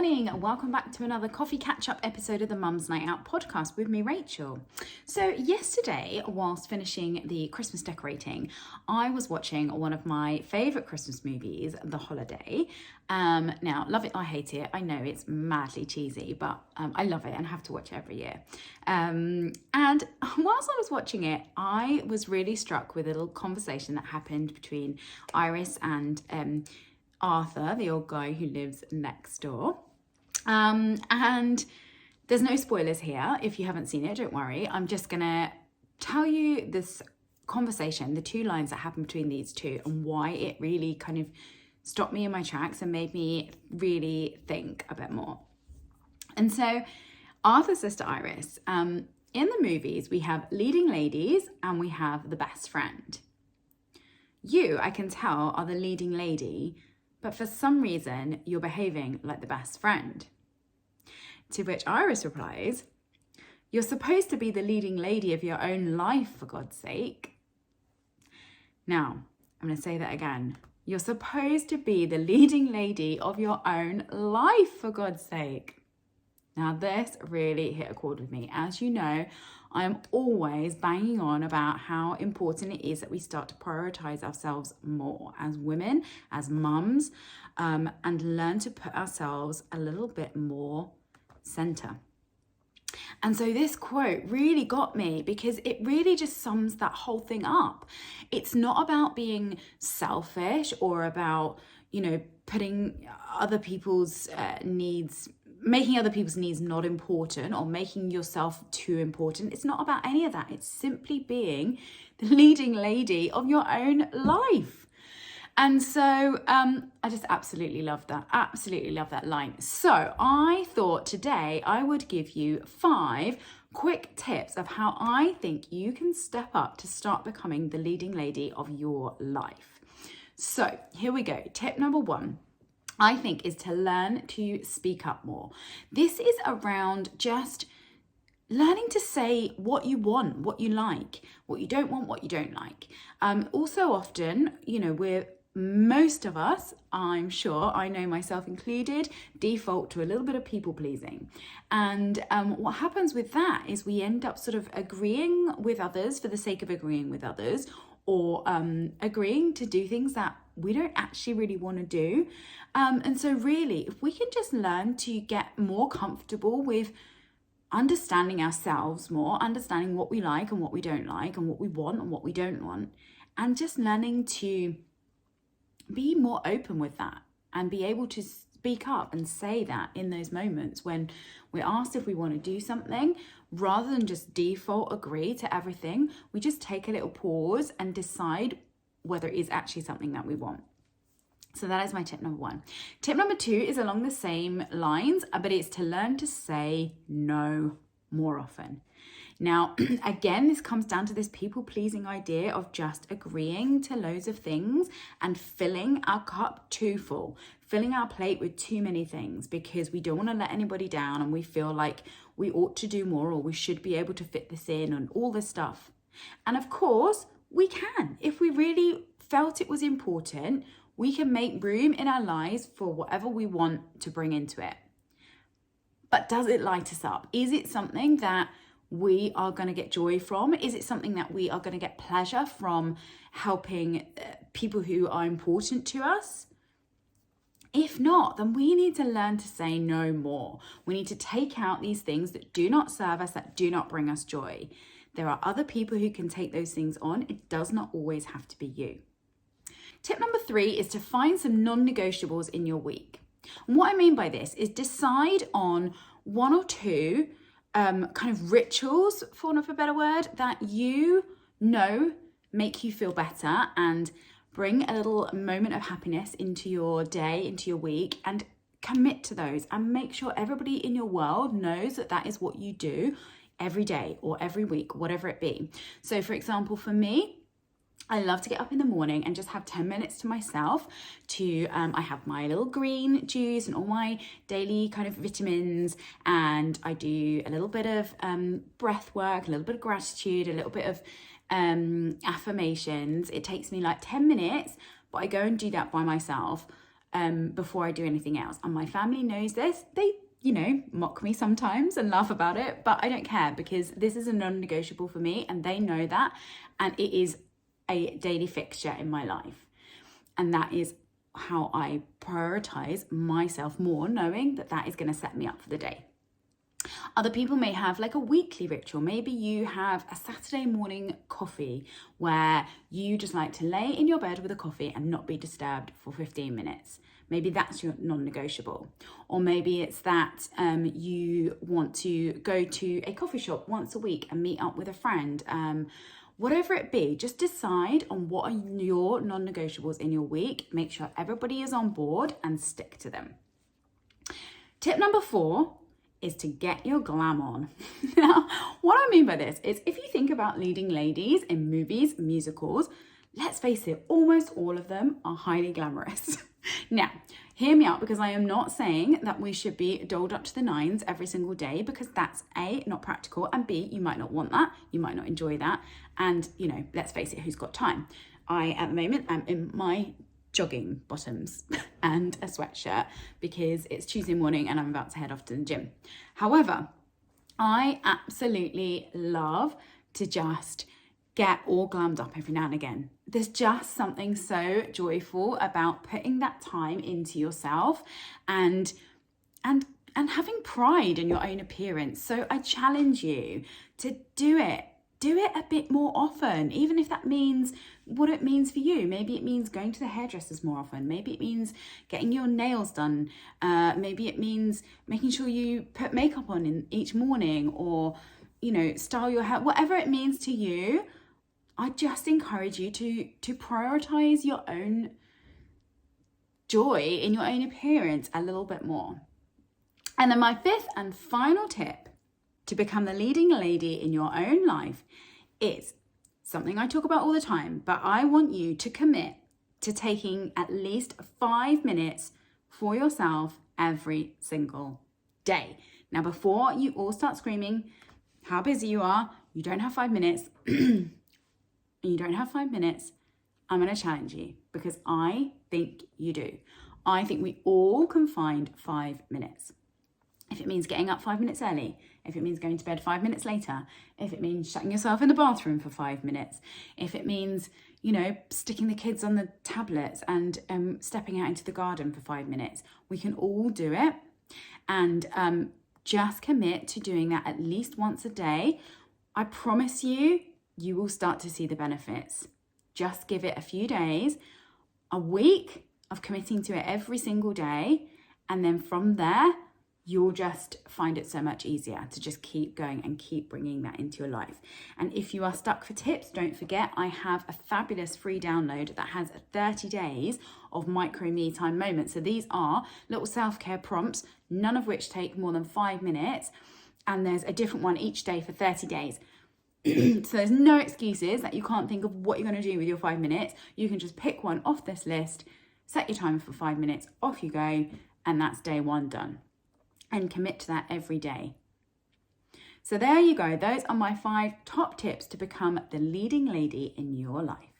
morning. Welcome back to another coffee catch-up episode of the Mum's Night Out podcast with me, Rachel. So yesterday, whilst finishing the Christmas decorating, I was watching one of my favourite Christmas movies, The Holiday. Now, love it, I hate it. I know it's madly cheesy, but I love it and have to watch it every year. And whilst I was watching it, I was really struck with a little conversation that happened between Iris and Arthur, the old guy who lives next door. And there's no spoilers here. If you haven't seen it, don't worry. I'm just gonna tell you this conversation, the two lines that happened between these two, and why it really kind of stopped me in my tracks and made me really think a bit more. And so Arthur says to Iris, in the movies, we have leading ladies and we have the best friend. You, I can tell, are the leading lady, but for some reason, you're behaving like the best friend. To which Iris replies, you're supposed to be the leading lady of your own life, for God's sake. Now, I'm going to say that again. You're supposed to be the leading lady of your own life, for God's sake. Now, this really hit a chord with me. As you know, I am always banging on about how important it is that we start to prioritize ourselves more as women, as mums, and learn to put ourselves a little bit more center. And so this quote really got me because it really just sums that whole thing up. It's not about being selfish or about, putting other people's needs, making other people's needs not important or making yourself too important. It's not about any of that. It's simply being the leading lady of your own life. And so I just absolutely love that line. So I thought today I would give you 5 quick tips of how I think you can step up to start becoming the leading lady of your life. So here we go. Tip number 1. I think is to learn to speak up more. This is around just learning to say what you want, what you like, what you don't want, what you don't like. Also often, most of us, I'm sure, I know myself included, default to a little bit of people pleasing. And what happens with that is we end up sort of agreeing with others for the sake of agreeing with others, or agreeing to do things that we don't actually really want to do. And so really, if we can just learn to get more comfortable with understanding ourselves more, understanding what we like and what we don't like, and what we want and what we don't want, and just learning to be more open with that and be able to speak up and say that in those moments when we're asked if we want to do something, rather than just default agree to everything, we just take a little pause and decide whether it is actually something that we want. So that is my tip number 1. Tip number 2 is along the same lines, but it's to learn to say no more often. Now, again, this comes down to this people-pleasing idea of just agreeing to loads of things and filling our cup too full, filling our plate with too many things because we don't want to let anybody down and we feel like we ought to do more or we should be able to fit this in and all this stuff. And of course, we can. If we really felt it was important, we can make room in our lives for whatever we want to bring into it. But does it light us up? Is it something that we are going to get joy from? Is it something that we are going to get pleasure from helping people who are important to us? If not, then we need to learn to say no more. We need to take out these things that do not serve us, that do not bring us joy. There are other people who can take those things on. It does not always have to be you. Tip number 3 is to find some non-negotiables in your week. And what I mean by this is decide on 1 or 2 kind of rituals, for want of a better word, that you know make you feel better and bring a little moment of happiness into your day, into your week, and commit to those and make sure everybody in your world knows that that is what you do every day or every week, whatever it be. So for example, for me, I love to get up in the morning and just have 10 minutes to myself to, I have my little green juice and all my daily kind of vitamins, and I do a little bit of breath work, a little bit of gratitude, a little bit of affirmations. It takes me like 10 minutes, but I go and do that by myself. before I do anything else. And my family knows this. They, mock me sometimes and laugh about it, but I don't care because this is a non-negotiable for me and they know that. And it is a daily fixture in my life. And that is how I prioritize myself more, knowing that that is going to set me up for the day. Other people may have like a weekly ritual. Maybe you have a Saturday morning coffee where you just like to lay in your bed with a coffee and not be disturbed for 15 minutes. Maybe that's your non-negotiable. Or maybe it's that you want to go to a coffee shop once a week and meet up with a friend. Whatever it be, just decide on what are your non-negotiables in your week. Make sure everybody is on board and stick to them. Tip number 4 is to get your glam on. Now, what I mean by this is if you think about leading ladies in movies, musicals, let's face it, almost all of them are highly glamorous. Now, hear me out, because I am not saying that we should be dolled up to the nines every single day, because that's A, not practical, and B, you might not want that, you might not enjoy that, and let's face it, who's got time? I, at the moment, am in my jogging bottoms and a sweatshirt because it's Tuesday morning and I'm about to head off to the gym. However, I absolutely love to just get all glammed up every now and again. There's just something so joyful about putting that time into yourself and having pride in your own appearance. So I challenge you to do it a bit more often, even if that means what it means for you. Maybe it means going to the hairdressers more often. Maybe it means getting your nails done. Maybe it means making sure you put makeup on in each morning, or, style your hair. Whatever it means to you, I just encourage you to prioritize your own joy in your own appearance a little bit more. And then my 5th and final tip to become the leading lady in your own life is something I talk about all the time, but I want you to commit to taking at least 5 minutes for yourself every single day. Now, before you all start screaming how busy you are, you don't have 5 minutes, and you don't have 5 minutes, I'm going to challenge you, because I think you do. I think we all can find 5 minutes. If it means getting up 5 minutes early, if it means going to bed 5 minutes later, if it means shutting yourself in the bathroom for 5 minutes, if it means, sticking the kids on the tablets and stepping out into the garden for 5 minutes, we can all do it. And just commit to doing that at least once a day. I promise you, you will start to see the benefits. Just give it a few days, a week of committing to it every single day. And then from there, you'll just find it so much easier to just keep going and keep bringing that into your life. And if you are stuck for tips, don't forget, I have a fabulous free download that has 30 days of micro me time moments. So these are little self-care prompts, none of which take more than 5 minutes. And there's a different one each day for 30 days. So there's no excuses that you can't think of what you're going to do with your 5 minutes. You can just pick one off this list, set your timer for 5 minutes, off you go, and that's day 1 done. And commit to that every day. So there you go. Those are my 5 top tips to become the leading lady in your life.